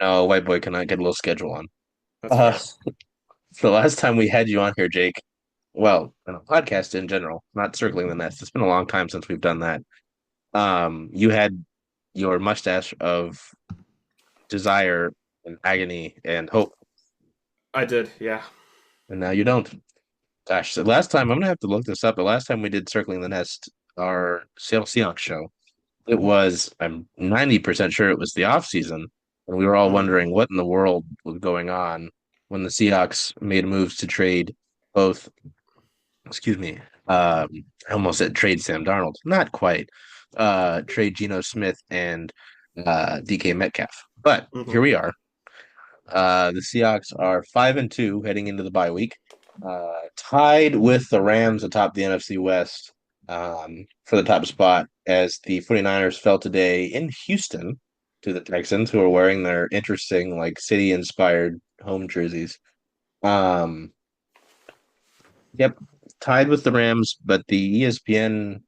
No, white boy cannot get a little schedule on. That's Uh, fair. the last time we had you on here, Jake, well, in a podcast in general, not circling the nest. It's been a long time since we've done that. You had your mustache of desire and agony and hope, I did, yeah. and now you don't. Gosh, the last time I'm gonna have to look this up. The last time we did circling the nest, our Seattle Seahawks show, it was I'm 90% sure it was the off season, and we were all Mhm. wondering what in the world was going on when the Seahawks made moves to trade both. Excuse me. I almost said trade Sam Darnold. Not quite. Trade Geno Smith and DK Metcalf. But here Mhm. we are. The Seahawks are 5-2 heading into the bye week, tied with the Rams atop the NFC West for the top spot as the 49ers fell today in Houston to the Texans, who are wearing their interesting, like, city-inspired home jerseys. Um, yep, tied with the Rams, but the ESPN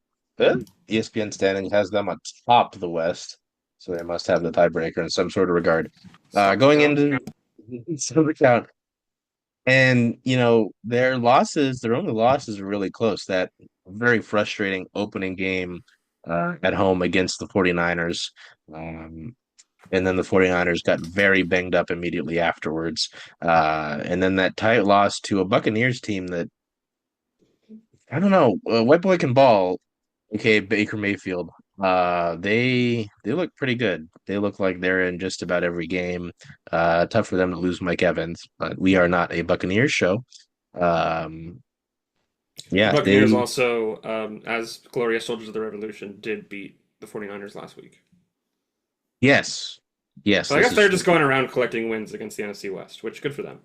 standing has them atop the West, so they must have the tiebreaker in some sort of regard. Stop the Going count. into some account, and their only losses are really close. That very frustrating opening game at home against the 49ers. Um, and then the 49ers got very banged up immediately afterwards. And then that tight loss to a Buccaneers team that I don't know. White boy can ball. Okay, Baker Mayfield. They look pretty good. They look like they're in just about every game. Tough for them to lose Mike Evans, but we are not a Buccaneers show. Um, The yeah, Buccaneers they also, as glorious soldiers of the Revolution, did beat the 49ers last week. yes, yes, So I this guess is they're true. just going around collecting wins against the NFC West, which good for them.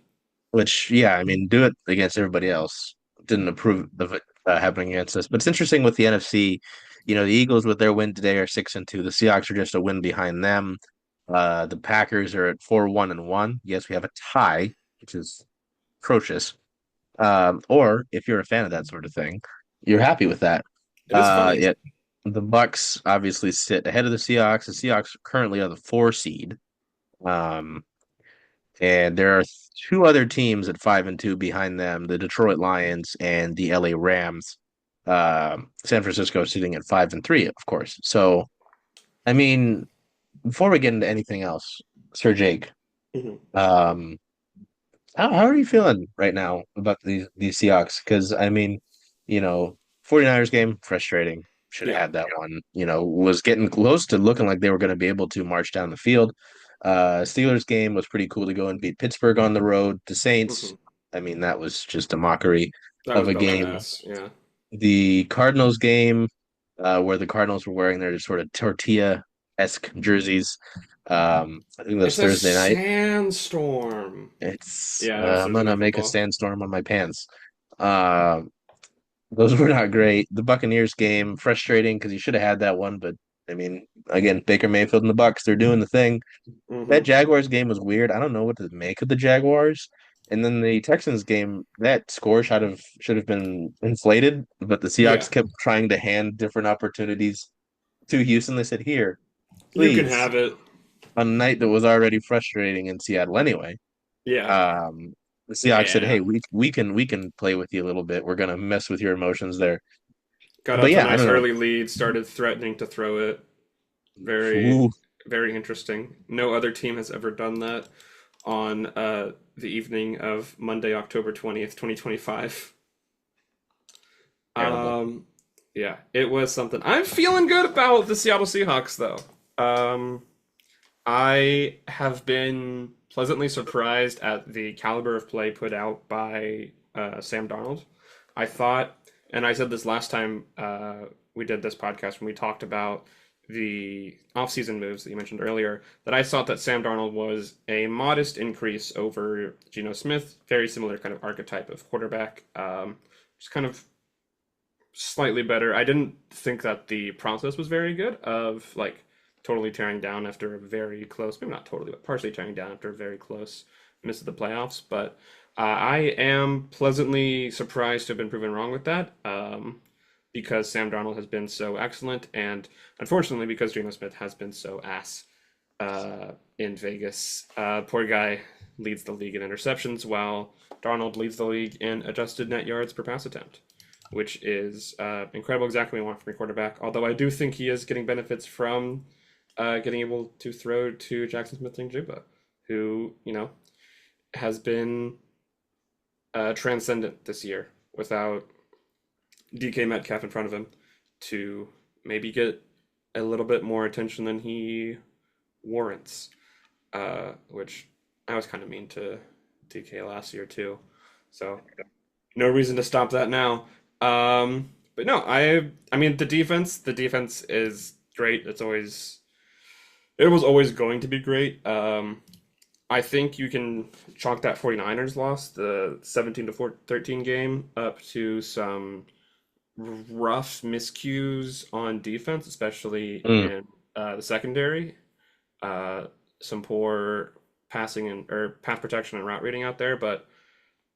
Which, yeah, I mean, do it against everybody else. Didn't approve of it happening against us. But it's interesting with the NFC. The Eagles with their win today are 6-2. The Seahawks are just a win behind them. The Packers are at 4-1-1. Yes, we have a tie, which is atrocious. Or if you're a fan of that sort of thing, you're happy with that. It is funny. Yet the Bucks obviously sit ahead of the Seahawks. The Seahawks currently are the 4 seed. Um, and there are two other teams at 5-2 behind them, the Detroit Lions and the LA Rams. San Francisco sitting at 5-3, of course. So, I mean, before we get into anything else, Sir Jake, Mhm. um, how are you feeling right now about these Seahawks? Because I mean, 49ers game, frustrating. Should have Yeah. had that one. Was getting close to looking like they were going to be able to march down the field. Steelers game was pretty cool to go and beat Pittsburgh on the road. The Saints, Mhm. I mean, that was just a mockery That of was a game. badass. Yeah. The Cardinals game, where the Cardinals were wearing their sort of tortilla-esque jerseys. I think that was It's a Thursday night. sandstorm. Yeah, that was I'm Thursday gonna Night make a Football. sandstorm on my pants. Uh, those were not great. The Buccaneers game, frustrating because you should have had that one, but I mean, again, Baker Mayfield and the Bucks, they're doing the thing. That Hmm. Jaguars game was weird. I don't know what to make of the Jaguars. And then the Texans game, that score should have been inflated, but the Yeah. Seahawks kept trying to hand different opportunities to Houston. They said, "Here, You can please," have it. on a night that was already frustrating in Seattle anyway. Yeah. Um, the Seahawks said, Yeah. "Hey, we can play with you a little bit. We're gonna mess with your emotions there." Got But out to a yeah, I nice don't know. early lead, started threatening to throw it. Very, Ooh, very interesting. No other team has ever done that on the evening of Monday, October 20th, 2025. terrible. Um, yeah, it was something. I'm feeling good about the Seattle Seahawks, though. Um, I have been pleasantly surprised at the caliber of play put out by Sam Darnold. I thought, and I said this last time we did this podcast when we talked about the offseason moves that you mentioned earlier, that I thought that Sam Darnold was a modest increase over Geno Smith, very similar kind of archetype of quarterback, just kind of slightly better. I didn't think that the process was very good of like totally tearing down after a very close, maybe not totally, but partially tearing down after a very close miss of the playoffs. But I am pleasantly surprised to have been proven wrong with that because Sam Darnold has been so excellent, and unfortunately because Geno Smith has been so ass in Vegas. Poor guy leads the league in interceptions, while Darnold leads the league in adjusted net yards per pass attempt, which is incredible. Exactly what we want from a quarterback. Although I do think he is getting benefits from getting able to throw to Jackson Smith-Njigba, who has been transcendent this year without DK Metcalf in front of him to maybe get a little bit more attention than he warrants. Which I was kind of mean to DK last year too. So no reason to stop that now. But no, I mean the defense is great. It was always going to be great. I think you can chalk that 49ers loss, the 17 to 13 game, up to some rough miscues on defense, especially Mm. in the secondary. Some poor passing and or pass protection and route reading out there, but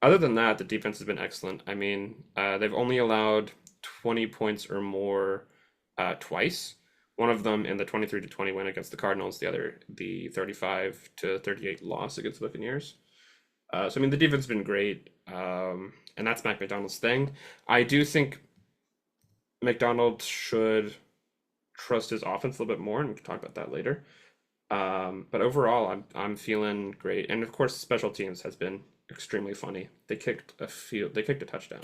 other than that, the defense has been excellent. I mean, they've only allowed 20 points or more twice. One of them in the 23 to 20 win against the Cardinals, the other the 35 to 38 loss against the Buccaneers. So I mean, the defense has been great, and that's Mac McDonald's thing. I do think McDonald should trust his offense a little bit more, and we can talk about that later. But overall, I'm feeling great, and of course, special teams has been extremely funny. They kicked a touchdown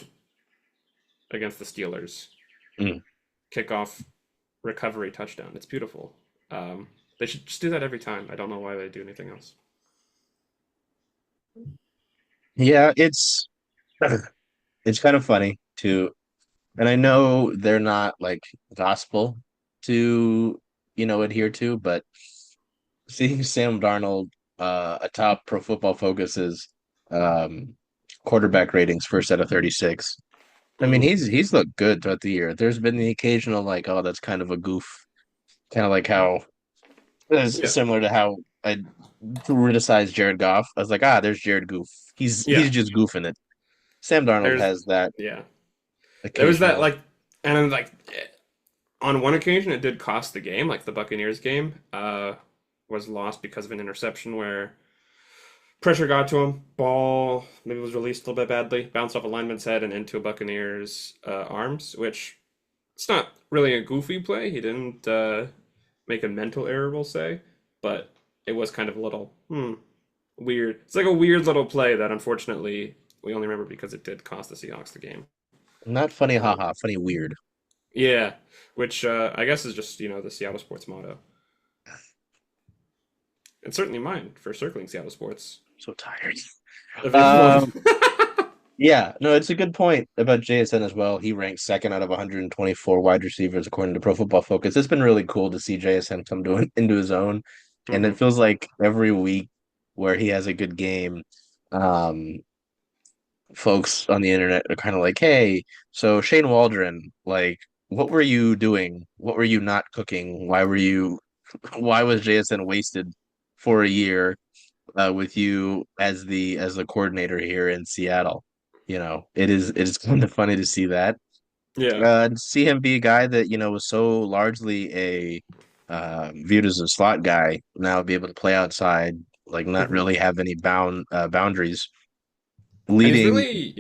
against the Steelers. Mm. Kickoff recovery touchdown. It's beautiful. They should just do that every time. I don't know why they do anything else. Yeah, it's kind of funny too. And I know they're not like gospel to, adhere to, but seeing Sam Darnold atop Pro Football Focus's um quarterback ratings first out of 36. I mean, Hmm. he's looked good throughout the year. There's been the occasional like, oh, that's kind of a goof, kind of like how Yeah, similar to how I criticized Jared Goff. I was like, there's Jared Goof. He's yeah. just goofing it. Sam Darnold There's has that yeah. There was that occasional. like, and then like on one occasion it did cost the game. Like the Buccaneers game, was lost because of an interception where pressure got to him. Ball maybe was released a little bit badly, bounced off a lineman's head and into a Buccaneers arms, which it's not really a goofy play. He didn't make a mental error, we'll say, but it was kind of a little weird. It's like a weird little play that unfortunately we only remember because it did cost the Seahawks the game. Not funny, Um, haha, funny, weird. yeah, which I guess is just the Seattle sports motto, and certainly mine for circling Seattle sports. So tired. If anyone, Um, yeah, no, it's a good point about JSN as well. He ranks second out of 124 wide receivers according to Pro Football Focus. It's been really cool to see JSN come into his own, and it hmm feels like every week where he has a good game, um, folks on the internet are kind of like, "Hey, so Shane Waldron, like, what were you doing? What were you not cooking? Why was JSN wasted for a year with you as the coordinator here in Seattle?" It is kind of funny to see that. yeah, And see him be a guy that, was so largely viewed as a slot guy, now be able to play outside, like not hmm really have any boundaries, and he's leading. really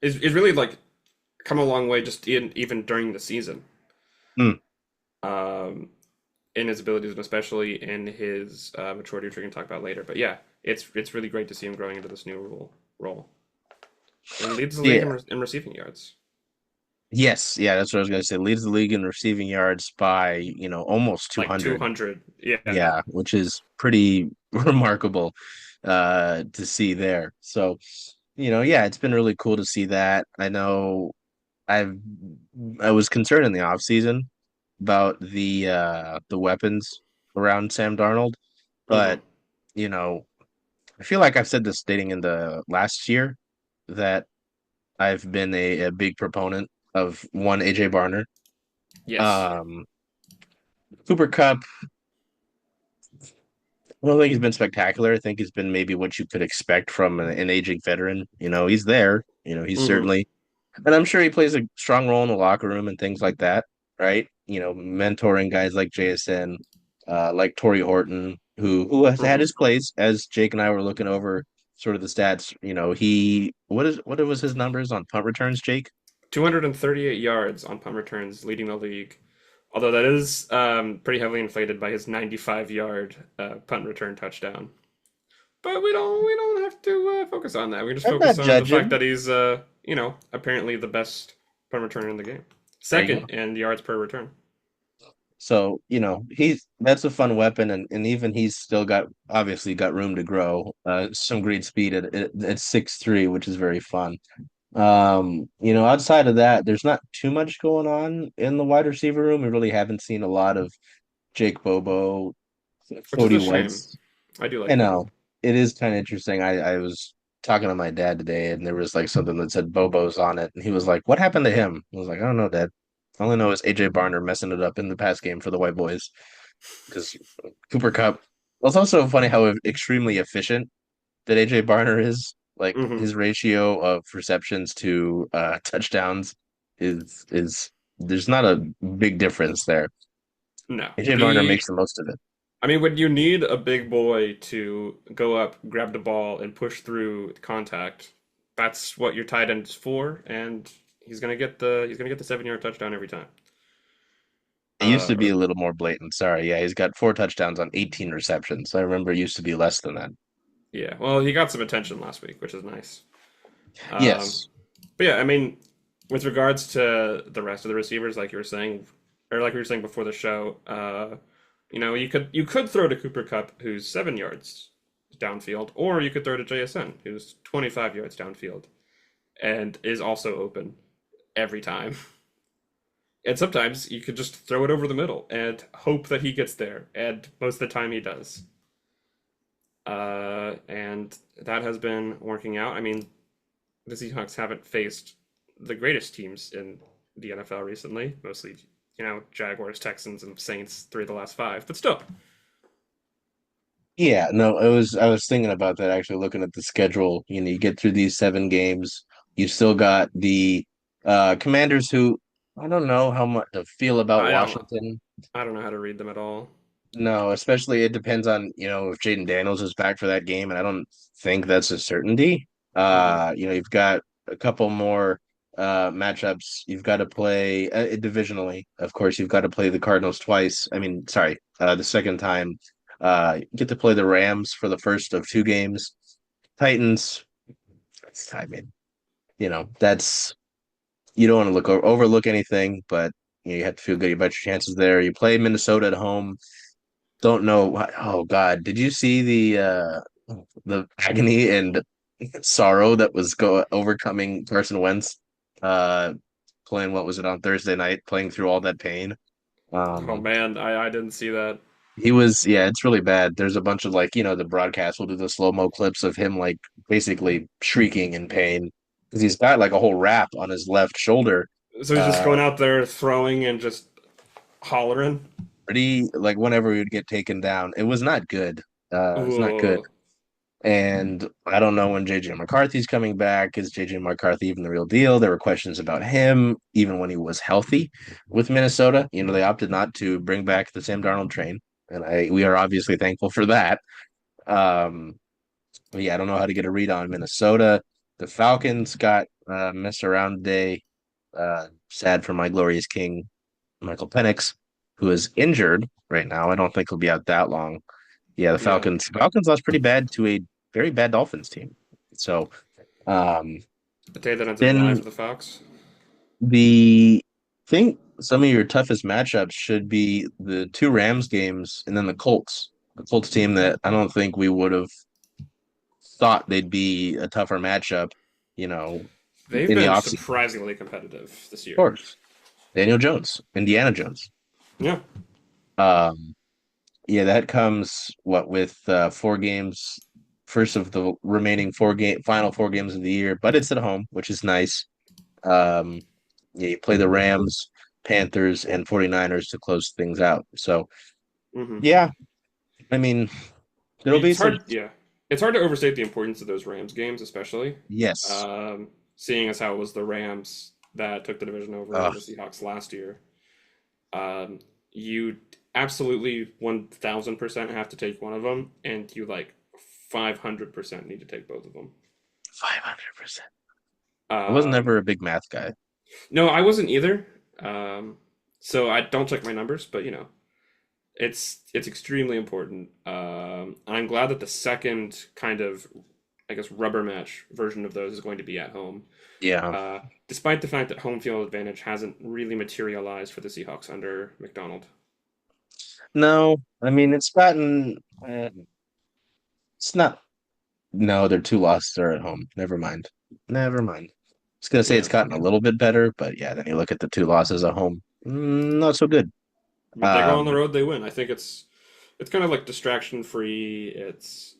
is really like come a long way just even during the season. Hmm. Um, in his abilities and especially in his maturity, which we can talk about later. But yeah, it's really great to see him growing into this new role and leads the league Yeah. in receiving yards, Yes. Yeah, that's what I was gonna say. Leads the league in receiving yards by, almost like 200. 200. Yeah. Yeah, which is pretty remarkable to see there. So, yeah, it's been really cool to see that. I know I've I was concerned in the offseason about the weapons around Sam Darnold, but hmm you know, I feel like I've said this dating in the last year that I've been a big proponent of one AJ Barner. Yes. Um, Cooper Cup, I don't think he's been spectacular. I think he's been maybe what you could expect from an aging veteran. He's there. He's hmm certainly, and I'm sure he plays a strong role in the locker room and things like that, right? Mentoring guys like JSN. like Torrey Horton, who has had Hmm. his place as Jake and I were looking over sort of the stats. What was his numbers on punt returns, Jake? 238 yards on punt returns, leading the league. Although that is pretty heavily inflated by his 95-yard punt return touchdown. But we don't have to focus on that. We can just I'm focus not on the fact judging. that he's apparently the best punt returner in the game, There you second go. in yards per return. So, he's that's a fun weapon, and even he's still got obviously got room to grow. Some great speed at 6'3", which is very fun. Outside of that, there's not too much going on in the wide receiver room. We really haven't seen a lot of Jake Bobo, Which is Cody a shame. White's. I do I like Bobo. know it is kind of interesting. I was talking to my dad today, and there was like something that said Bobo's on it, and he was like, "What happened to him?" I was like, "I don't know, Dad. All I know is AJ Barner messing it up in the pass game for the White Boys because Cooper Cup." Well, it's also funny how extremely efficient that AJ Barner is. Like Hmm. his ratio of receptions to touchdowns is there's not a big difference there. No, AJ Barner makes the most of it. I mean, when you need a big boy to go up, grab the ball, and push through contact, that's what your tight end is for, and he's gonna get the 7-yard touchdown every time. It used to be Or a little more blatant. Sorry. Yeah, he's got 4 touchdowns on 18 receptions. I remember it used to be less than that. yeah, well, he got some attention last week, which is nice. Um, Yes. but yeah, I mean, with regards to the rest of the receivers, like you were saying, or like we were saying before the show, you could throw to Cooper Cup, who's 7 yards downfield, or you could throw to JSN, who's 25 yards downfield, and is also open every time. And sometimes you could just throw it over the middle and hope that he gets there, and most of the time he does. And that has been working out. I mean, the Seahawks haven't faced the greatest teams in the NFL recently, mostly, Jaguars, Texans, and Saints, three of the last five, but still. Yeah, no, I was thinking about that actually looking at the schedule. You get through these 7 games, you still got the Commanders who I don't know how much to feel about I don't Washington. I don't know how to read them at all. No, especially it depends on, if Jaden Daniels is back for that game, and I don't think that's a certainty. Hmm. You've got a couple more matchups. You've got to play divisionally. Of course, you've got to play the Cardinals twice. I mean, sorry, the second time. You get to play the Rams for the first of 2 games. Titans, I mean, that's you don't want to overlook anything, but you have to feel good about your chances there. You play Minnesota at home. Don't know. Oh God, did you see the agony and sorrow that was overcoming Carson Wentz, uh, playing what was it on Thursday night, playing through all that pain? Oh Um, man, I didn't see that. he was, yeah, it's really bad. There's a bunch of like, the broadcast will do the slow-mo clips of him like basically shrieking in pain because he's got like a whole wrap on his left shoulder. So he's just Uh, going out there throwing and just hollering. pretty like whenever he would get taken down, it was not good. It's not good. Ooh. And I don't know when JJ McCarthy's coming back. Is JJ McCarthy even the real deal? There were questions about him even when he was healthy with Minnesota. They opted not to bring back the Sam Darnold train, and we are obviously thankful for that. Um, but yeah, I don't know how to get a read on Minnesota. The Falcons got messed around today. Sad for my glorious king, Michael Penix, who is injured right now. I don't think he'll be out that long. Yeah, the Yeah. Falcons lost pretty bad to a very bad Dolphins team. So um The day that ends in Y then for the Falcons. the think some of your toughest matchups should be the 2 Rams games and then the Colts. The Colts team that I don't think we would have thought they'd be a tougher matchup, you know, They've in the been offseason. Of surprisingly competitive this year. course. Daniel Jones, Indiana Jones. Yeah. Um yeah, that comes what with 4 games, first of the remaining final 4 games of the year, but it's at home, which is nice. Um, yeah, you play the Rams, Panthers, and 49ers to close things out. So Hmm. yeah, I mean, I there'll mean, be it's some. hard. Yeah, it's hard to overstate the importance of those Rams games, especially Yes. seeing as how it was the Rams that took the division over Uh, the Seahawks last year. Um, you absolutely 1000% have to take one of them, and you like 500% need to take both of them. 500%. I was Um, never a big math guy. no, I wasn't either. Um, so I don't check my numbers, but you know, it's extremely important. I'm glad that the second kind of, I guess, rubber match version of those is going to be at home. Yeah. Uh, Despite the fact that home field advantage hasn't really materialized for the Seahawks under McDonald. No, I mean it's not. No, their two losses are at home. Never mind. Never mind. I was gonna say it's Yeah, gotten a little bit better, but yeah, then you look at the two losses at home, not so good. but they go on the Um, road, they win. I think it's kind of like distraction free. It's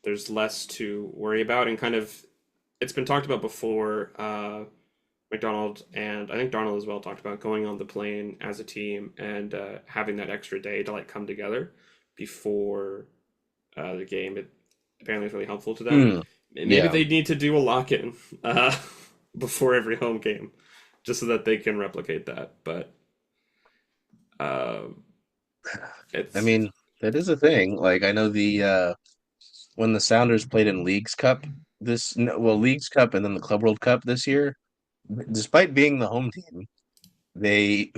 there's less to worry about, and kind of it's been talked about before. McDonald and I think Darnold as well talked about going on the plane as a team and having that extra day to like come together before the game. It apparently is really helpful to them. hmm, Maybe yeah. they need to do a lock in before every home game, just so that they can replicate that. But uh, I it's mean, that is a thing. Like I know the when the Sounders played in Leagues Cup this no, well, Leagues Cup and then the Club World Cup this year, despite being the home team, they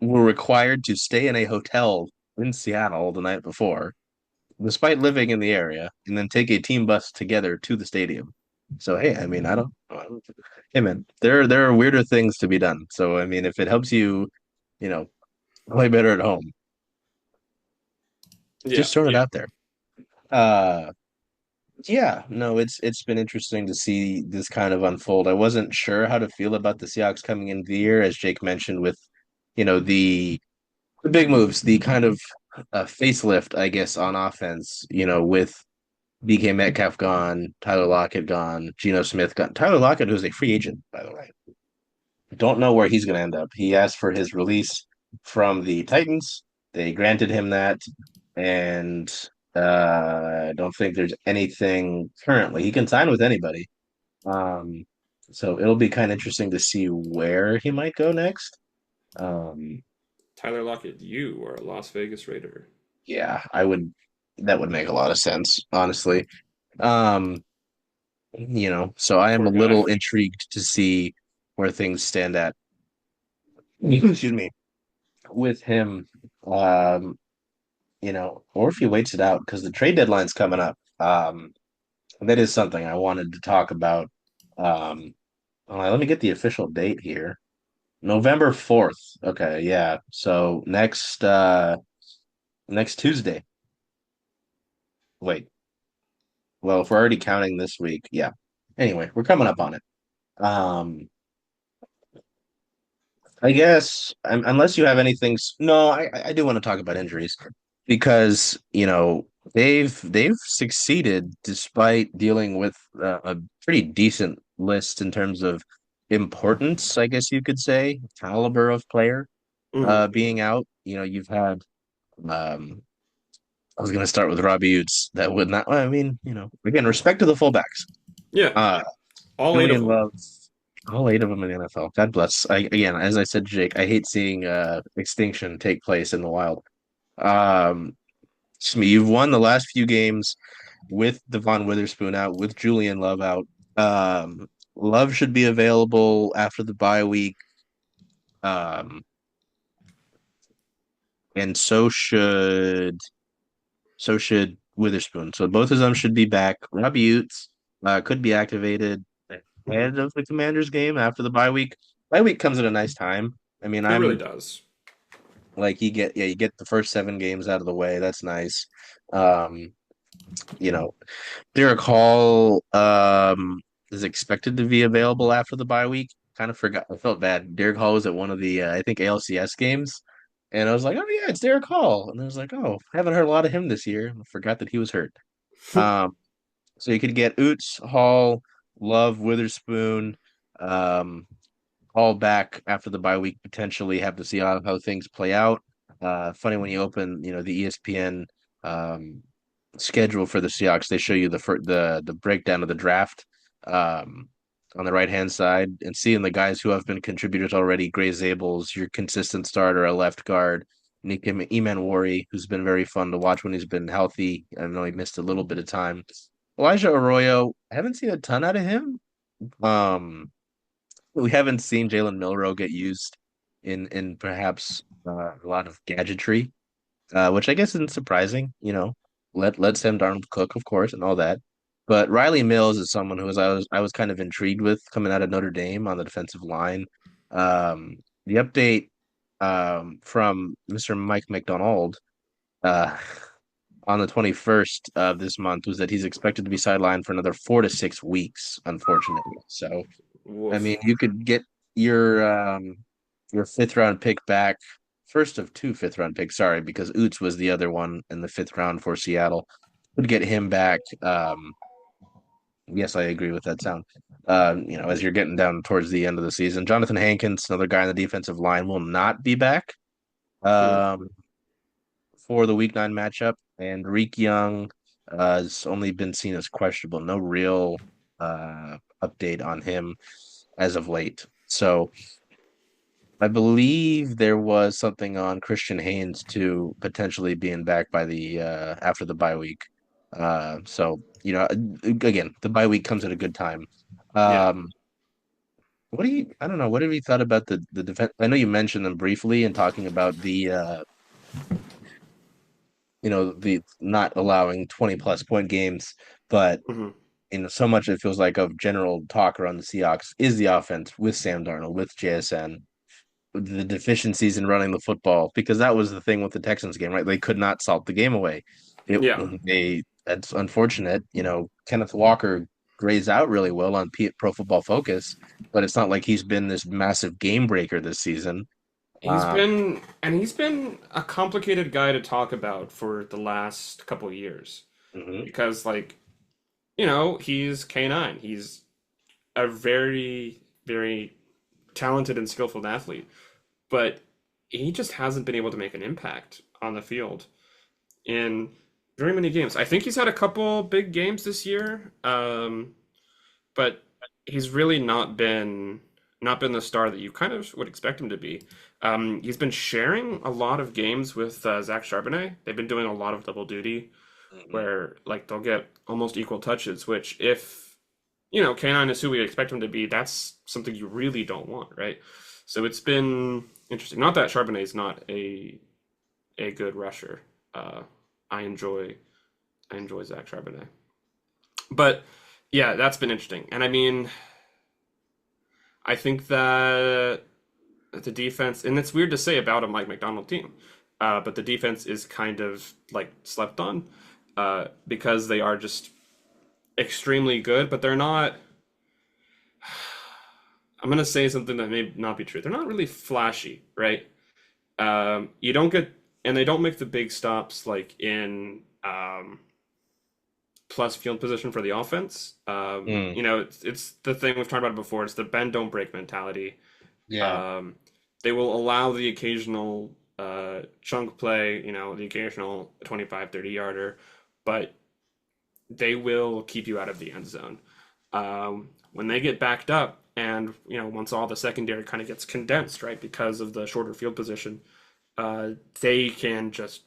were required to stay in a hotel in Seattle the night before, despite living in the area, and then take a team bus together to the stadium. So hey, I mean, I don't hey man, there are weirder things to be done. So I mean, if it helps you, you know, play better at home, yeah, just throwing it out there. Uh yeah, no, it's been interesting to see this kind of unfold. I wasn't sure how to feel about the Seahawks coming into the year, as Jake mentioned, with the big moves, the kind of facelift, I guess, on offense. With DK Metcalf gone, Tyler Lockett gone, Geno Smith gone. Tyler Lockett, who's a free agent, by the way. Don't know where he's going to end up. He asked for his release from the Titans. They granted him that, and I don't think there's anything currently. He can sign with anybody. Um, so it'll be kind of interesting to see where he might go next. Um, Tyler Lockett, you are a Las Vegas Raider. yeah, I would. That would make a lot of sense, honestly. Um, so I am Poor a guy. little intrigued to see where things stand at. Excuse me, with him. Or if he waits it out because the trade deadline's coming up. That is something I wanted to talk about. Let me get the official date here. November 4th. Okay, yeah. So next Tuesday. Wait. Well, if we're already counting this week, yeah. Anyway, we're coming up on it. Um, I guess unless you have anything. No, I do want to talk about injuries because they've succeeded despite dealing with a pretty decent list in terms of importance, I guess you could say, caliber of player Hmm. being out. You've had. Um, I was going to start with Robbie Utes. That would not. Well, I mean, again, respect to the fullbacks. Yeah, Uh, all eight of Julian them. Love, all eight of them in the NFL. God bless. Again, as I said, Jake, I hate seeing extinction take place in the wild. Um, Excuse me, you've won the last few games with Devon Witherspoon out, with Julian Love out. Love should be available after the bye week, um, and so should Witherspoon. So both of them should be back. Robbie Utes could be activated ahead of the Commanders game after the bye week. Bye week comes at a nice time. I mean, It really I'm does. like you get the first 7 games out of the way. That's nice. Um, you know, Derek Hall is expected to be available after the bye week. Kind of forgot. I felt bad. Derek Hall was at one of the I think ALCS games, and I was like, oh yeah, it's Derek Hall, and I was like, oh, I haven't heard a lot of him this year. I forgot that he was hurt. Um, so you could get Oots, Hall, Love, Witherspoon, um, all back after the bye week. Potentially have to see how things play out. Funny when you open, the ESPN um, schedule for the Seahawks, they show you the breakdown of the draft. Um, on the right hand side and seeing the guys who have been contributors already. Gray Zable's your consistent starter, a left guard. Eman Wari, who's been very fun to watch when he's been healthy. I know he missed a little bit of time. Elijah Arroyo, I haven't seen a ton out of him. Um, we haven't seen Jalen Milrow get used in perhaps a lot of gadgetry, which I guess isn't surprising. Let Sam Darnold cook, of course, and all that. But Riley Mills is someone who I was kind of intrigued with coming out of Notre Dame on the defensive line. The update from Mr. Mike McDonald uh, on the 21st of this month was that he's expected to be sidelined for another 4 to 6 weeks, unfortunately. So I mean, Woof. you could get your fifth round pick back, first of two fifth round picks, sorry, because Oots was the other one in the fifth round for Seattle. Would get him back. Yes, I agree with that sound. As you're getting down towards the end of the season, Jonathan Hankins, another guy on the defensive line, will not be back Hmm. um, for the Week 9 matchup, and Reek Young has only been seen as questionable. No real update on him as of late. So I believe there was something on Christian Haynes too, potentially being back by the after the bye week. Again, the bye week comes at a good time. Yeah. Um, I don't know, what have you thought about the defense? I know you mentioned them briefly in talking about the not allowing 20 plus point games, but Hmm. so much it feels like of general talk around the Seahawks is the offense with Sam Darnold, with JSN, the deficiencies in running the football, because that was the thing with the Texans game, right? They could not salt the game away. Yeah. That's unfortunate. Kenneth Walker grays out really well on Pro Football Focus, but it's not like he's been this massive game breaker this season. Um, He's been a complicated guy to talk about for the last couple of years mhm. because, like, he's K9. He's a very, very talented and skillful athlete, but he just hasn't been able to make an impact on the field in very many games. I think he's had a couple big games this year, but he's really not been the star that you kind of would expect him to be. He's been sharing a lot of games with Zach Charbonnet. They've been doing a lot of double duty Mhm. where like they'll get almost equal touches, which if K9 is who we expect him to be, that's something you really don't want, right? So it's been interesting. Not that Charbonnet is not a good rusher. Uh, I enjoy I enjoy Zach Charbonnet, but yeah, that's been interesting. And I mean, I think that the defense, and it's weird to say about a Mike McDonald team, but the defense is kind of like slept on because they are just extremely good, but they're not. I'm gonna say something that may not be true. They're not really flashy, right? You don't get, and they don't make the big stops like in plus field position for the offense. Mm, It's the thing we've talked about before. It's the bend don't break mentality. yeah. Um, they will allow the occasional chunk play, the occasional 25, 30 yarder, but they will keep you out of the end zone. When they get backed up, and once all the secondary kind of gets condensed, right, because of the shorter field position, they can just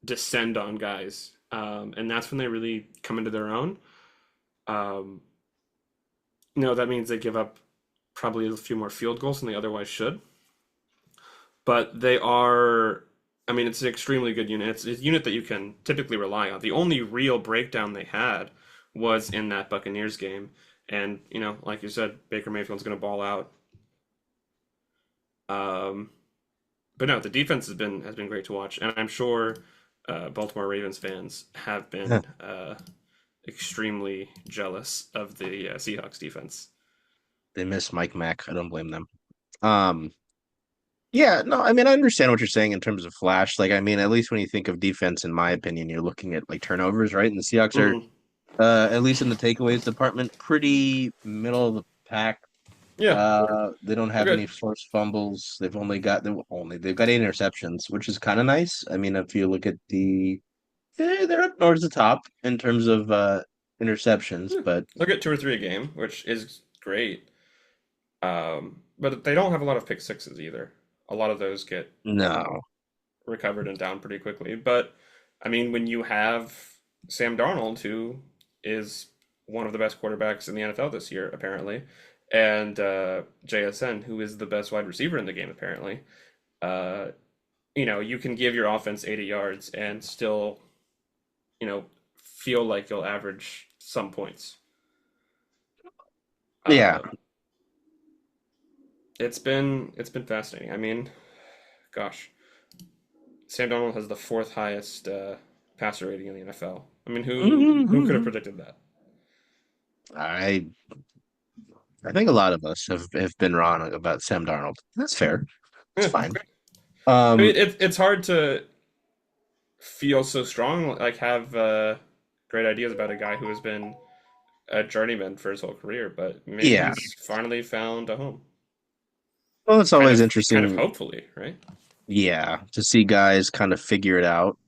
descend on guys, and that's when they really come into their own. Um, that means they give up probably a few more field goals than they otherwise should, but they are. I mean, it's an extremely good unit. It's a unit that you can typically rely on. The only real breakdown they had was in that Buccaneers game, and like you said, Baker Mayfield's going to ball out. Um, but no, the defense has been great to watch, and I'm sure Baltimore Ravens fans have been extremely jealous of the Seahawks defense. They miss Mike Mack. I don't blame them. Um, yeah, no, I mean, I understand what you're saying in terms of flash. Like, I mean, at least when you think of defense, in my opinion, you're looking at like turnovers, right? And the Seahawks are, Hmm. at least in the takeaways department, pretty middle of the pack. Yeah, They don't they're have any good. forced fumbles. They've got 8 interceptions, which is kind of nice. I mean, if you look at they're up towards the top in terms of interceptions, Yeah. but They'll get two or three a game, which is great. But they don't have a lot of pick sixes either. A lot of those get No. recovered and down pretty quickly. But I mean, when you have Sam Darnold, who is one of the best quarterbacks in the NFL this year, apparently, and JSN, who is the best wide receiver in the game, apparently, uh, you can give your offense 80 yards and still, you know, feel like you'll average some points. Yeah. Uh, it's been fascinating. I mean, gosh, Sam Darnold has the fourth highest passer rating in the NFL. I mean, who could have Mhm. predicted that? I I think a lot of us have been wrong about Sam Darnold. That's fair. It's Yeah. fine. I mean, Um, it's hard to feel so strong, like have great ideas about a guy who has been a journeyman for his whole career, but maybe yeah. he's finally found a home. Well, it's always interesting, Hopefully, right? yeah, to see guys kind of figure it out,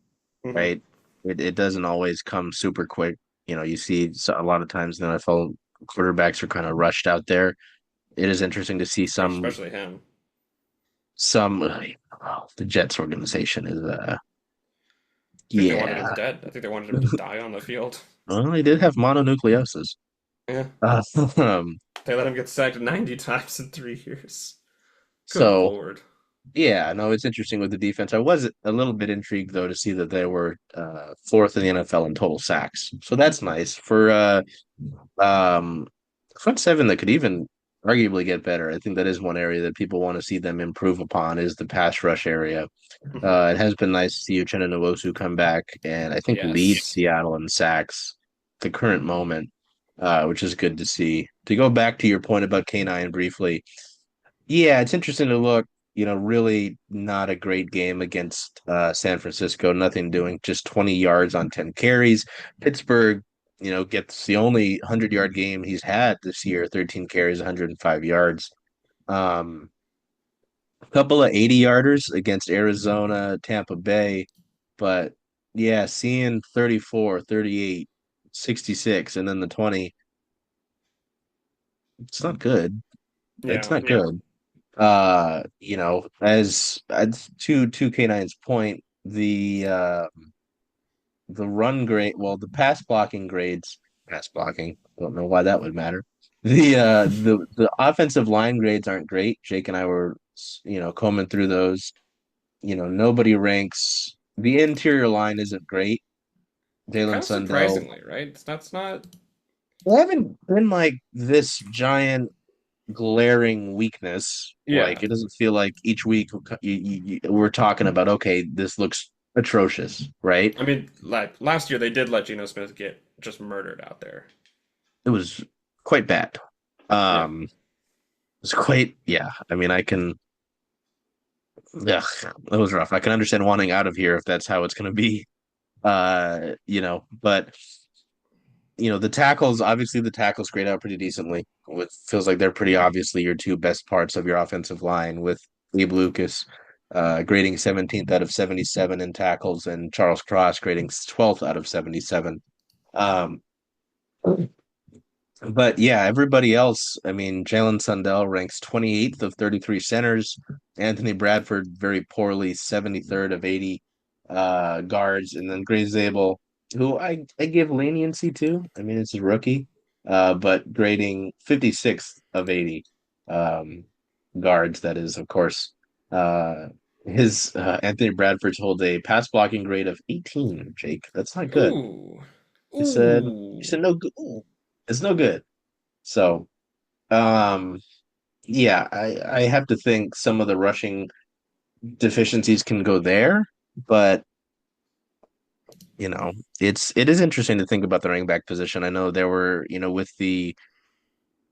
Hmm. right? It doesn't always come super quick. You see a lot of times in the NFL quarterbacks are kind of rushed out there. It is interesting to see Gosh, some especially him. some the Jets organization is I think they wanted him yeah. dead. I think they wanted him to die on the field. Well, they did have mononucleosis. Yeah, Uh, um, they let him get sacked 90 times in 3 years. Good so lord. yeah, no, it's interesting with the defense. I was a little bit intrigued though to see that they were fourth in the NFL in total sacks. So that's nice for um front seven that could even arguably get better. I think that is one area that people want to see them improve upon is the pass rush area. Hmm. It has been nice to see Uchenna Nwosu come back and I think lead Yes. Seattle in sacks at the current moment, which is good to see. To go back to your point about K9 briefly, yeah, it's interesting to look, really not a great game against San Francisco, nothing doing, just 20 yards on 10 carries. Pittsburgh, gets the only 100-yard game he's had this year, 13 carries, 105 yards. Um, a couple of 80-yarders against Arizona, Tampa Bay, but yeah, seeing 34, 38, 66, and then the 20, it's not good. It's Yeah. not good. As to K9's point, the run grade, well, the pass blocking, I don't know why that would matter. The offensive line grades aren't great. Jake and I were, combing through those. Nobody ranks the interior line isn't great. Jalen Kind of Sundell. surprisingly, right? That's not. They haven't been like this giant glaring weakness. Like Yeah. it doesn't feel like each week we're talking about, okay, this looks atrocious, right? I mean, like last year they did let Geno Smith get just murdered out there. It was quite bad. Yeah. It was quite, yeah. I mean, yeah, that was rough. I can understand wanting out of here if that's how it's going to be. But the tackles grade out pretty decently. It feels like they're pretty obviously your two best parts of your offensive line with Abe Lucas grading 17th out of 77 in tackles and Charles Cross grading 12th out of 77. Um, but yeah, everybody else, I mean, Jalen Sundell ranks 28th of 33 centers. Anthony Bradford very poorly, 73rd of 80 guards. And then Gray Zabel, who I give leniency to. I mean, it's a rookie, but grading 56th of 80 um, guards. That is, of course, uh, his Anthony Bradford's hold a pass blocking grade of 18, Jake. That's not good. Ooh. You said, Ooh. no good. It's no good. So, um, yeah, I have to think some of the rushing deficiencies can go there, but you know, it is interesting to think about the running back position. I know there were, with the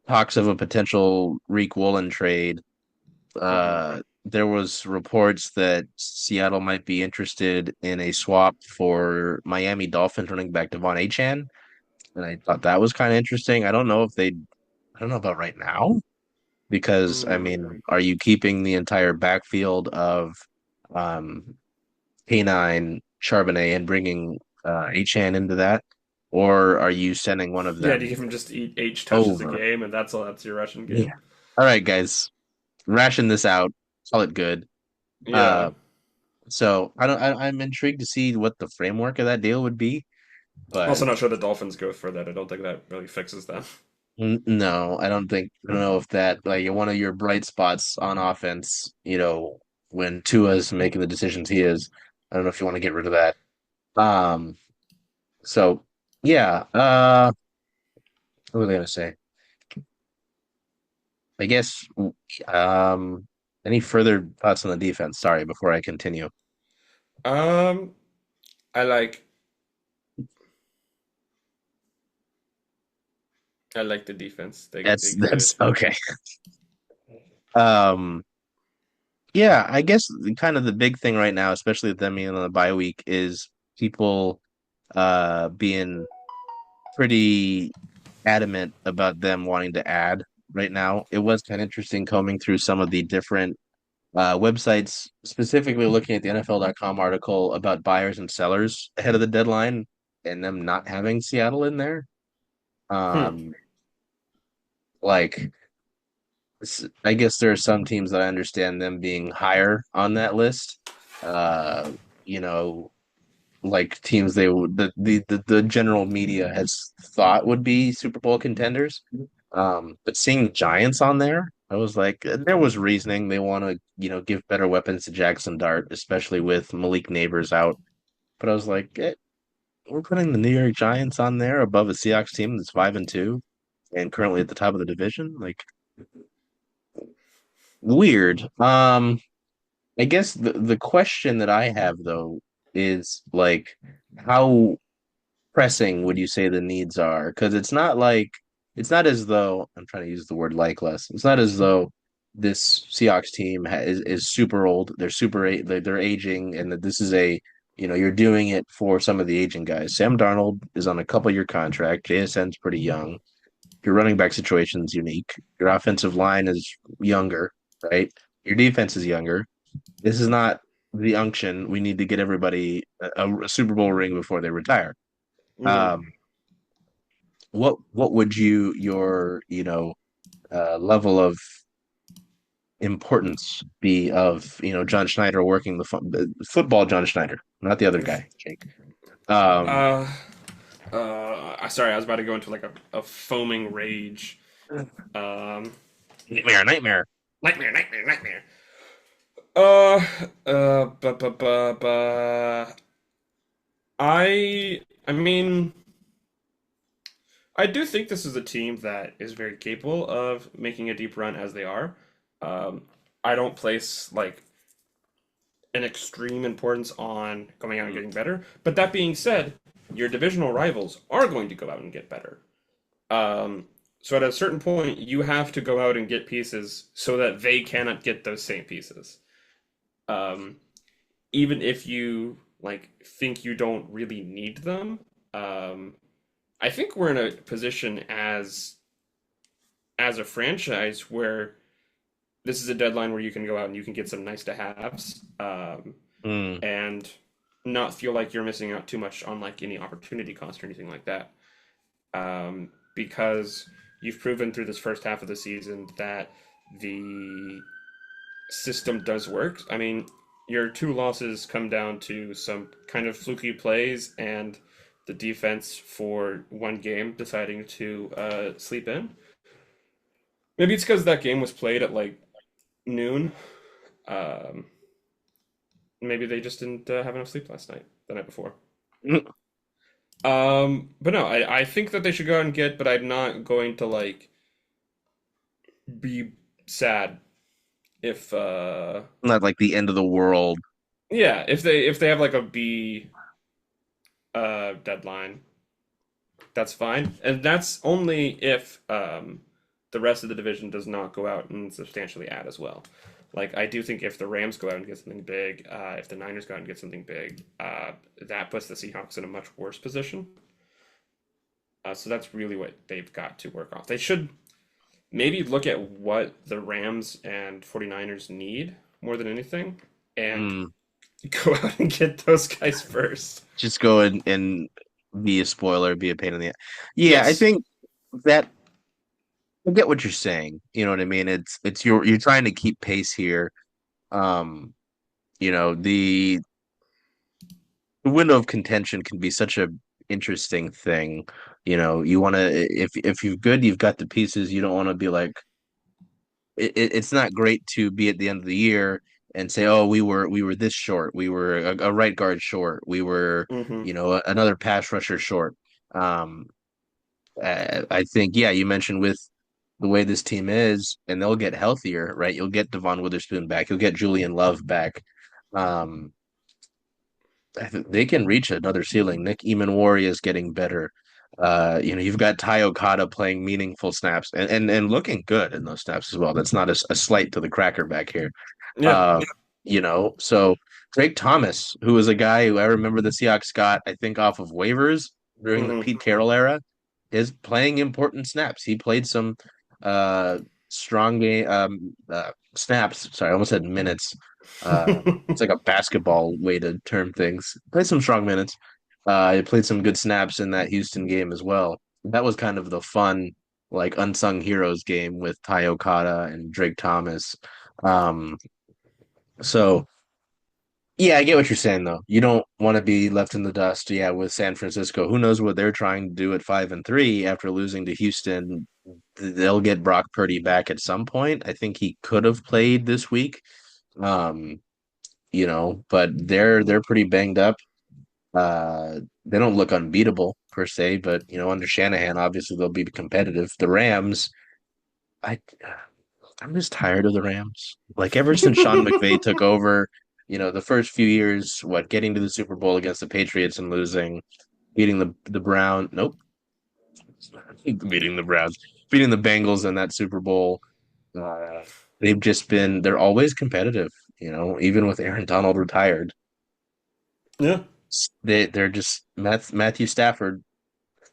talks of a potential Reek Woolen trade, Hmm. there was reports that Seattle might be interested in a swap for Miami Dolphins running back Devon Achane, and I thought that was kind of interesting. I don't know about right now. Because I Hmm. mean, are you keeping the entire backfield of um K9 Charbonnet and bringing Achan into that? or are you sending one of Yeah, do you them even just eat 8 touches a over? game and that's all? That's your rushing Yeah. game. All right, guys, ration this out. Call it good. Yeah. Uh, so I don't. I'm intrigued to see what the framework of that deal would be, but Also, not sure the Dolphins go for that. I don't think that really fixes that. no, I don't think. I don't know if that like one of your bright spots on offense. When Tua's making the decisions he is. I don't know if you want to get rid of that. Um. So yeah. What was I gonna say? I guess. Um. Any further thoughts on the defense? Sorry, before I continue. Um, I like I like the defense. They That's good. okay. Um. Yeah, I guess kind of the big thing right now, especially with them being on the bye week, is people being pretty adamant about them wanting to add right now. It was kind of interesting combing through some of the different websites, specifically looking at the NFL.com article about buyers and sellers ahead of the deadline and them not having Seattle in there. Hmm. Um, like I guess there are some teams that I understand them being higher on that list. Uh, you know, like teams they would the general media has thought would be Super Bowl contenders. But seeing the Giants on there, I was like, there was reasoning they want to, give better weapons to Jackson Dart, especially with Malik Neighbors out. But I was like, we're putting the New York Giants on there above a Seahawks team that's 5-2 and currently at the top of the division. Like weird. I guess the question that I have though is like how pressing would you say the needs are? Because it's not as though I'm trying to use the word like less. It's not as though this Seahawks team is super old. They're aging, and that this is you're doing it for some of the aging guys. Sam Darnold is on a couple year contract. JSN's pretty young. Your running back situation is unique. Your offensive line is younger, right? Your defense is younger. This is not the unction. We need to get everybody a Super Bowl ring before they retire. Hmm. Um, what would your level of importance be of John Schneider working football John Schneider, not the other guy, Jake. Um, Uh, Sorry, I was about to go into like a foaming rage. Um, nightmare. nightmare. Uh, Ba, ba, ba, ba. I mean, I do think this is a team that is very capable of making a deep run as they are. Um, I don't place like an extreme importance on going out and getting better. But that being said, your divisional rivals are going to go out and get better. Um, so at a certain point, you have to go out and get pieces so that they cannot get those same pieces. Um, Even if you like think you don't really need them. Um, I think we're in a position as a franchise where this is a deadline where you can go out and you can get some nice to haves, Mm, and not feel like you're missing out too much on like any opportunity cost or anything like that. Because you've proven through this first half of the season that the system does work. I mean, your two losses come down to some kind of fluky plays and the defense for one game deciding to sleep in. Maybe it's because that game was played at like noon. Um, Maybe they just didn't have enough sleep last night, the night before. mm, But no, I think that they should go out and get, but I'm not going to like be sad if not like the end of the world. yeah, if they have like a B deadline, that's fine. And that's only if the rest of the division does not go out and substantially add as well. Like I do think if the Rams go out and get something big, if the Niners go out and get something big, that puts the Seahawks in a much worse position. So that's really what they've got to work off. They should maybe look at what the Rams and 49ers need more than anything and Mm, go out and get those guys first. just go and be a spoiler, be a pain in the. Yeah, I Yes. think that I get what you're saying. You know what I mean? It's you're trying to keep pace here. Um, the window of contention can be such a interesting thing. You want to if you're good, you've got the pieces. You don't want to be like it's not great to be at the end of the year and say, "Oh, we were this short. We were a right guard short. We were, Hmm. another pass rusher short." Um, I think, yeah, you mentioned with the way this team is, and they'll get healthier, right? You'll get Devon Witherspoon back. You'll get Julian Love back. Um, I think they can reach another ceiling. Nick Eamon is getting better. You've got Ty Okada playing meaningful snaps and looking good in those snaps as well. That's not a slight to the cracker back here. Yeah. Uh, so Drake Thomas, who was a guy who I remember the Seahawks got, I think, off of waivers during the Hmm. Pete Carroll era, is playing important snaps. He played some uh strong game snaps. Sorry, I almost said minutes. It's like a basketball way to term things. Played some strong minutes. He played some good snaps in that Houston game as well. That was kind of the fun, like unsung heroes game with Ty Okada and Drake Thomas. Um, so yeah, I get what you're saying though. You don't want to be left in the dust. Yeah, with San Francisco, who knows what they're trying to do at 5-3 after losing to Houston. They'll get Brock Purdy back at some point. I think he could have played this week. Um, but they're pretty banged up. They don't look unbeatable per se, but under Shanahan, obviously they'll be competitive. The Rams, I I'm just tired of the Rams. Like ever since Sean McVay took over, the first few years, getting to the Super Bowl against the Patriots and losing, beating the Brown, nope, beating the Browns, beating the Bengals in that Super Bowl. Uh, they're always competitive, even with Aaron Donald retired. Yeah. They're just Matthew Stafford.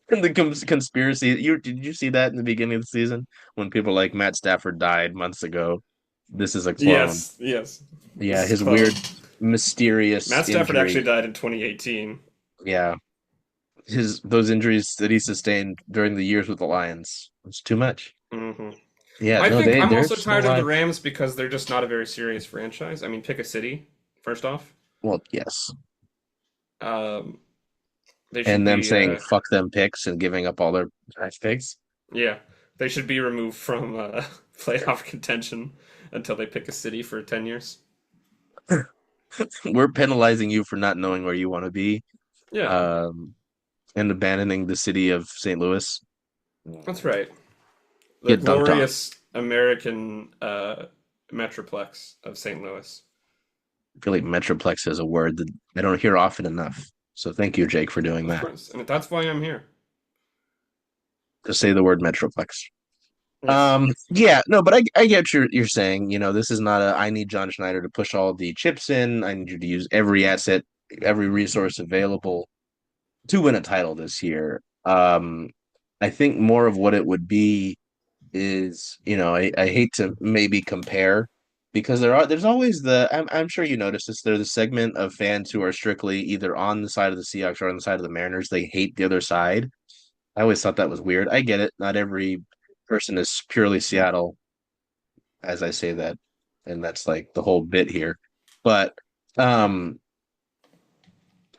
And the conspiracy, did you see that in the beginning of the season when people like Matt Stafford died months ago? This is a clone. Yes. Yes. This Yeah, is his clone. weird, mysterious Matt Stafford actually injury. died in 2018. Yeah, his those injuries that he sustained during the years with the Lions. It's too much. Hmm. Yeah, I no, think I'm they're also still tired of the alive. Rams because they're just not a very serious franchise. I mean, pick a city, first off. Well, yes, Um, they should and them be, saying fuck them picks and giving up all their draft picks. yeah, they should be removed from playoff contention until they pick a city for 10 years. We're penalizing you for not knowing where you want to be, Yeah, um, and abandoning the city of St. Louis. that's right. The Get dunked on. glorious American metroplex of St. Louis. I feel like Metroplex is a word that I don't hear often enough. So thank you, Jake, for doing Of that. course, and that's why I'm here. Just say the word Metroplex. Yes. Yeah, no, but I get what you're saying. This is not I need John Schneider to push all the chips in. I need you to use every asset, every resource available to win a title this year. I think more of what it would be is, I hate to maybe compare because there's always I'm sure you noticed this. There's a segment of fans who are strictly either on the side of the Seahawks or on the side of the Mariners. They hate the other side. I always thought that was weird. I get it. Not every person is purely Seattle, as I say that, and that's like the whole bit here. But um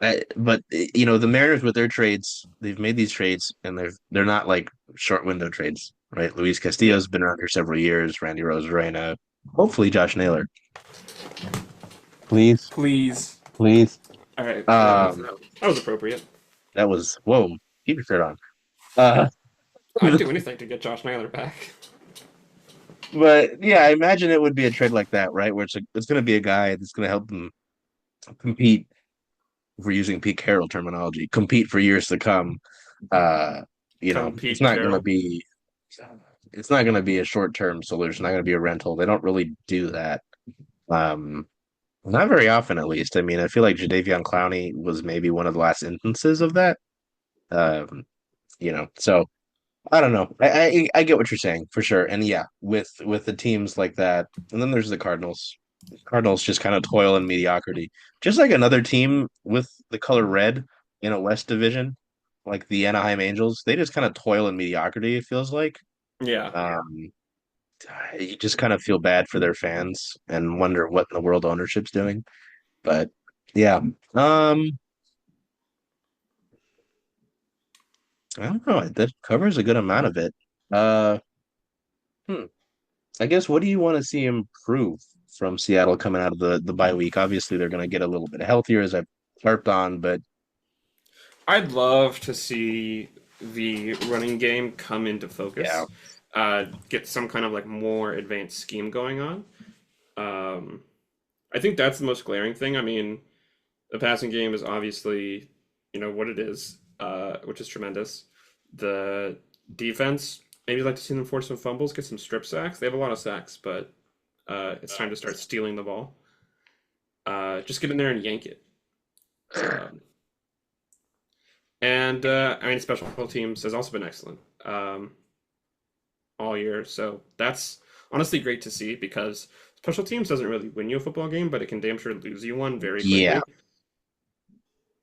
the Mariners with their trades, they've made these trades and they're not like short window trades, right? Luis Yeah. Castillo's been around here several years, Randy Rosarena, hopefully Josh Naylor. Please, Please. please. All right. Um, That was appropriate. that was whoa, keep your shirt on. Uh, I'd do anything to get Josh Naylor back. but yeah, I imagine it would be a trade like that, right? Where it's going to be a guy that's going to help them compete. If we're using Pete Carroll terminology, compete for years to come. Uh, it's Compete not going to Carroll. be a short term solution. Not going to be a rental. They don't really do that. Um, Not very often, at least. I mean, I feel like Jadeveon Clowney was maybe one of the last instances of that. So I don't know. I get what you're saying for sure. And yeah, with the teams like that, and then there's the Cardinals. Cardinals just kind of toil in mediocrity, just like another team with the color red in a West division. like the Anaheim Angels, they just kind of toil in mediocrity, it feels like. Yeah. Um, you just kind of feel bad for their fans and wonder what in the world ownership's doing. But yeah, I don't know. That covers a good amount of it. Uh, hmm. I guess what do you want to see improve from Seattle coming out of the bye week? Obviously, they're going to get a little bit healthier, as I've harped on, but I'd love to see the running game come into yeah, focus, get some kind of like more advanced scheme going on. Um, I think that's the most glaring thing. I mean, the passing game is obviously, what it is, which is tremendous. The defense, maybe I'd like to see them force some fumbles, get some strip sacks. They have a lot of sacks, but it's time to start stealing the ball. Just get in there and yank it. Um, and I mean, special teams has also been excellent all year. So that's honestly great to see because special teams doesn't really win you a football game, but it can damn sure lose you one very yeah. quickly.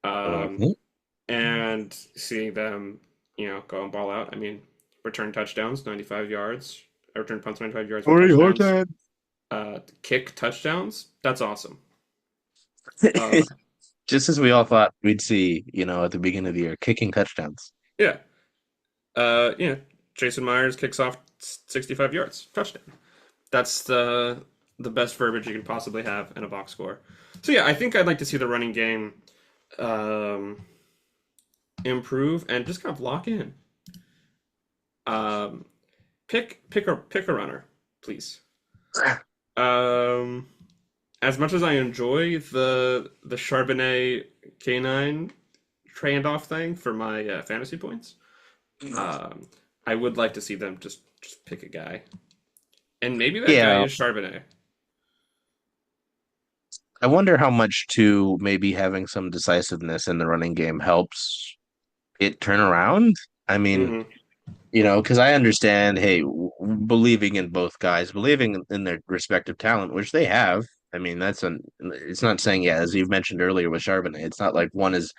Um, Mhm. and seeing them, go and ball out. I mean, return touchdowns, 95 yards, return punts, 95 yards for Hurry, hard touchdowns, time. kick touchdowns. That's awesome. Uh, Just as we all thought we'd see, at the beginning of the year, kicking touchdowns. yeah. Yeah. Jason Myers kicks off 65 yards, touchdown. That's the best verbiage you can possibly have in a box score. So yeah, I think I'd like to see the running game um, improve and just kind of lock in. Um, pick a runner, please. Um, as much as I enjoy the Charbonnet K9 trade off thing for my fantasy points, um, I would like to see them just pick a guy, and maybe that guy Yeah, is Charbonnet. I wonder how much too maybe having some decisiveness in the running game helps it turn around. I mean, Hmm. because I understand, hey, believing in both guys, believing in their respective talent, which they have. I mean, it's not saying, yeah, as you've mentioned earlier with Charbonnet, it's not like one is,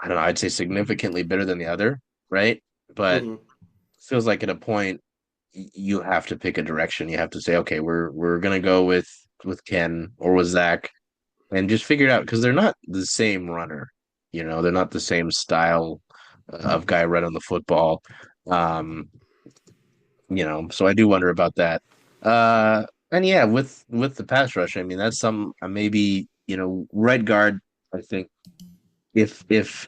I don't know, I'd say significantly better than the other, right? But Hmm. feels like at a point you have to pick a direction. You have to say, okay, we're gonna go with Ken or with Zach and just figure it out because they're not the same runner. They're not the same style of guy running the football. Um, so I do wonder about that. And yeah, with the pass rush, I mean that's some maybe right guard. I think if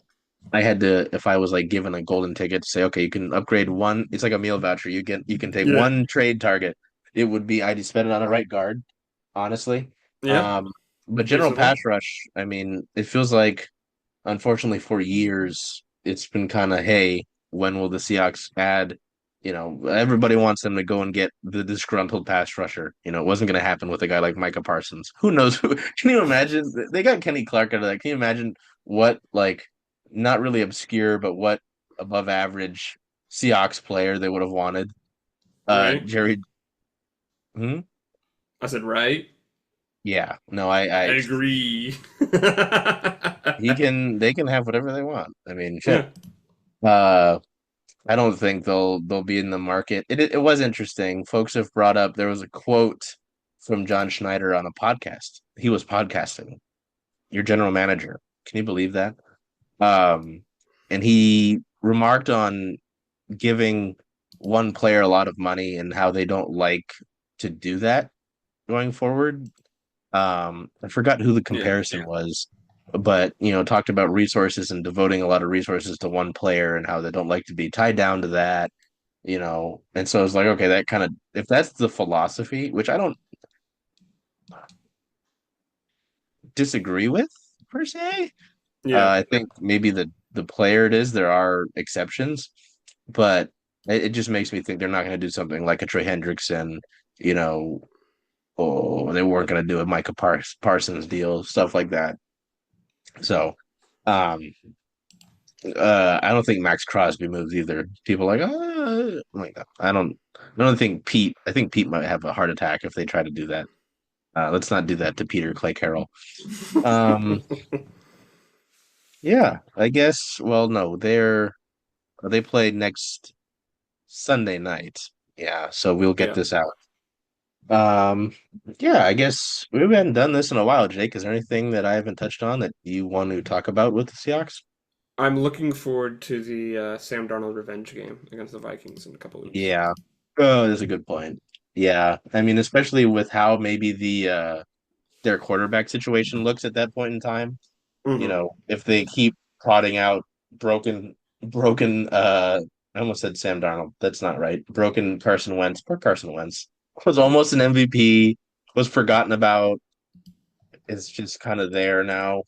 I had to, if I was like given a golden ticket to say, okay, you can upgrade one, it's like a meal voucher. You can take Yeah. one trade target. It would be I'd spend it on a right guard, honestly. Yeah. Um, but general pass Reasonable. rush, I mean, it feels like unfortunately for years it's been kind of, hey, when will the Seahawks add? Everybody wants them to go and get the disgruntled pass rusher. It wasn't going to happen with a guy like Micah Parsons. Who knows who? Can you imagine? They got Kenny Clark out of that. Can you imagine what, like, not really obscure, but what above average Seahawks player they would have wanted? Right. Jerry. Hmm? I said right. Yeah. No, I I agree. they can have whatever they want. I mean, shit. Yeah. Uh, I don't think they'll be in the market. It was interesting. Folks have brought up there was a quote from John Schneider on a podcast. He was podcasting. Your general manager. Can you believe that? Um, and he remarked on giving one player a lot of money and how they don't like to do that going forward. I forgot who the Yeah. comparison was, but talked about resources and devoting a lot of resources to one player and how they don't like to be tied down to that. And so it's like, okay, that kind of, if that's the philosophy, which I don't disagree with per se. Yeah. I think maybe the player it is, there are exceptions, but it just makes me think they're not going to do something like a Trey Hendrickson, you know, or they weren't going to do a Micah Parsons deal, stuff like that. So, um, I don't think Max Crosby moves either. People are like, like I don't think Pete. I think Pete might have a heart attack if they try to do that. Let's not do that to Peter Clay Carroll. Um, Yeah, I guess. Well, no, they play next Sunday night. Yeah, so we'll get Yeah. this out. Um, yeah, I guess we haven't done this in a while, Jake. Is there anything that I haven't touched on that you want to talk about with the Seahawks? I'm looking forward to the Sam Darnold revenge game against the Vikings in a couple weeks. Yeah. Oh, that's a good point. Yeah. I mean, especially with how maybe their quarterback situation looks at that point in time. Hmm. If they keep prodding out broken I almost said Sam Darnold. That's not right. Broken Carson Wentz. Poor Carson Wentz. Was almost an MVP, was forgotten about, is just kind of there now.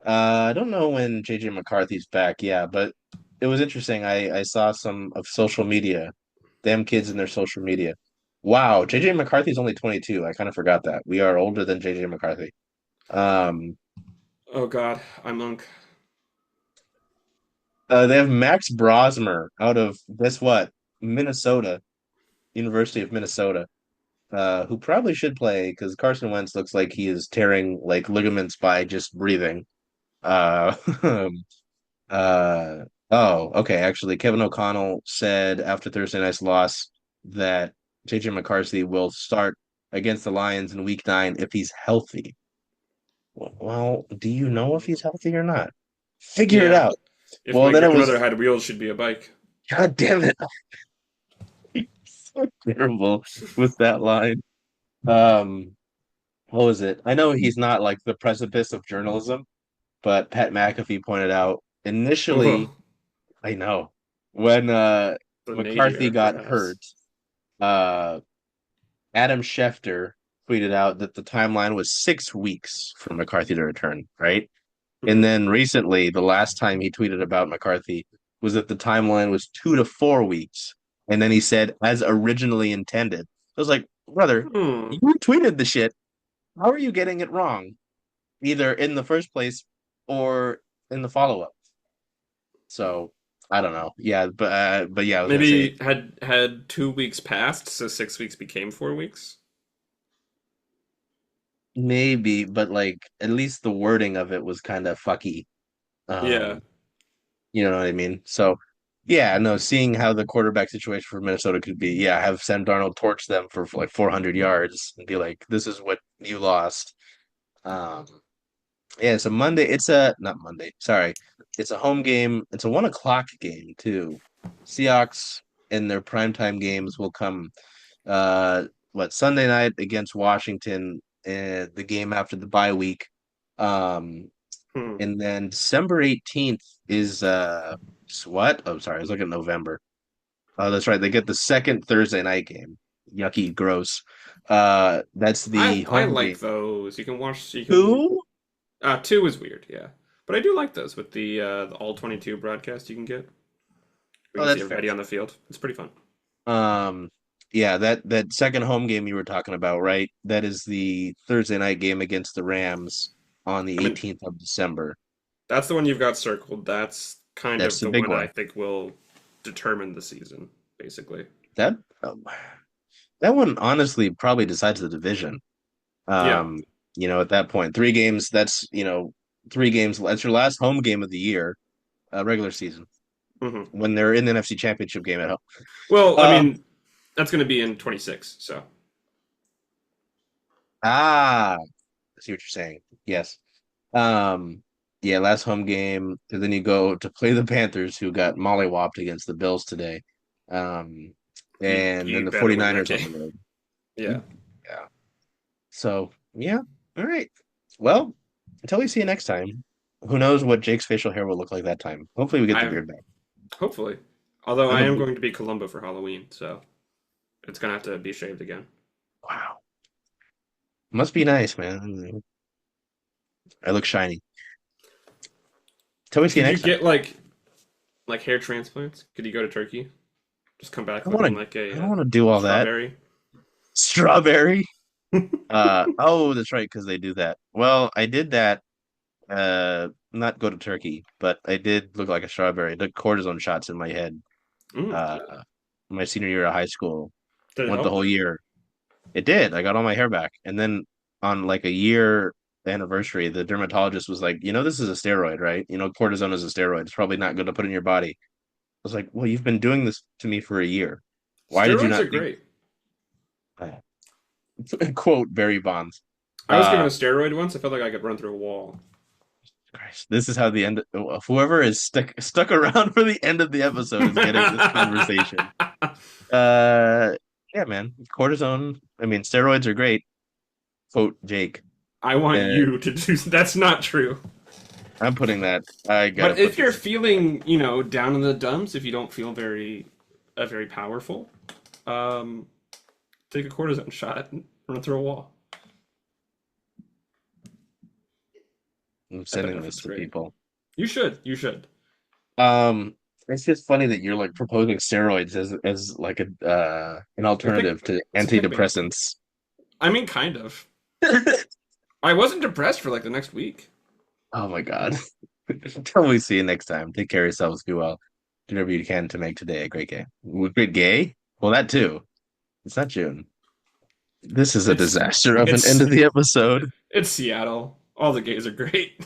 I don't know when JJ McCarthy's back, yeah, but it was interesting. I saw some of social media, damn kids in their social media. Wow, JJ McCarthy's only 22. I kind of forgot that. We are older than JJ McCarthy. Um, Oh God, I'm Monk. they have Max Brosmer out of, guess what? Minnesota, University of Minnesota, who probably should play because Carson Wentz looks like he is tearing like ligaments by just breathing. Uh, okay. Actually, Kevin O'Connell said after Thursday night's loss that JJ McCarthy will start against the Lions in week 9 if he's healthy. Well, do you know if he's healthy or not? Figure it Yeah. out. If Well, my then it grandmother was, had wheels, she'd be a bike. God damn it. So terrible with that line. Um, what was it? I know he's not like the precipice of journalism, but Pat McAfee pointed out initially, Oh, I know, when the McCarthy nadir, got perhaps. hurt, uh Adam Schefter tweeted out that the timeline was 6 weeks for McCarthy to return, right? And Hmm. then recently, the last time he tweeted about McCarthy was that the timeline was 2 to 4 weeks. And then he said, as originally intended. I was like, brother, Hmm. you tweeted the shit. How are you getting it wrong? Either in the first place or in the follow up. So I don't know. Yeah, but yeah, I was gonna say Maybe had 2 weeks passed, so 6 weeks became 4 weeks. maybe, but like at least the wording of it was kind of fucky. Yeah. Um, you know what I mean? So yeah, no, seeing how the quarterback situation for Minnesota could be, yeah, have Sam Darnold torch them for like 400 yards and be like, this is what you lost. Um, yeah, so Monday, it's a not Monday, sorry, it's a home game. It's a 1 o'clock game too. Seahawks in their primetime games will come Sunday night against Washington, the game after the bye week. Um, Hmm. and then December 18th is what? Oh, sorry, I was looking at November. Oh, that's right. They get the second Thursday night game. Yucky, gross. That's the I home like game. those. You can watch. You can. Who? Two is weird, yeah, but I do like those with the all 22 broadcast you can get. We Oh, can see that's fair. everybody on the field. It's pretty fun. Um, yeah, that second home game you were talking about, right? That is the Thursday night game against the Rams on the I mean, 18th of December. that's the one you've got circled. That's kind That's of the the big one I one. think will determine the season, basically. That um, that one honestly probably decides the division. Yeah. Um, at that point, 3 games. That's 3 games. That's your last home game of the year, regular season, Hmm. when they're in the NFC Championship game at home. Well, I Um, mean, that's going to be in 26. So I see what you're saying. Yes. Um, yeah, last home game, and then you go to play the Panthers, who got mollywopped against the Bills today. Um, and then you the better win that 49ers on game. the road. Yeah. Yeah. So, yeah. All right. Well, until we see you next time, who knows what Jake's facial hair will look like that time. Hopefully we get the I beard back. hopefully. Although I That'll am be going to be Columbo for Halloween, so it's going to have to be shaved again. wow. Must be nice, man. I look shiny. Till we see you Could you next time. get like hair transplants? Could you go to Turkey? Just come I back don't want looking to like I a don't want to do all that. strawberry. Strawberry. Oh, that's right, because they do that. Well, I did that. Not go to Turkey, but I did look like a strawberry. I took cortisone shots in my head. Mm. Uh, my senior year of high school. Did it Went the help? whole year. It did. I got all my hair back, and then on like a year. anniversary, the dermatologist was like, this is a steroid, right? Cortisone is a steroid. It's probably not good to put in your body. I was like, well, you've been doing this to me for a year. Why did you Steroids not are think? great. Quote Barry Bonds. I was given Uh, a steroid once. I felt like I could run through a wall. Christ, this is how the end. Whoever is stuck around for the end of the episode is getting this conversation. Uh, yeah, man. Cortisone. I mean, steroids are great. Quote Jake. I want Uh, you to do. That's not true. I'm putting that. I gotta But put if you're this. feeling, down in the dumps, if you don't feel very powerful, um, take a cortisone shot and run through a wall. I'm I don't know sending if this it's to great. people. You should. You should. Um, it's just funny that you're like proposing steroids as like an It's a pick. alternative to It's a pick me up. antidepressants. I mean, kind of. I wasn't depressed for like the next week. Oh my God. Until we see you next time. Take care of yourselves. Be well. Do whatever you can to make today a great day. Great gay? Well, that too. It's not June. This is a It's disaster of an end it's of the episode. it's Seattle. All the gays are great.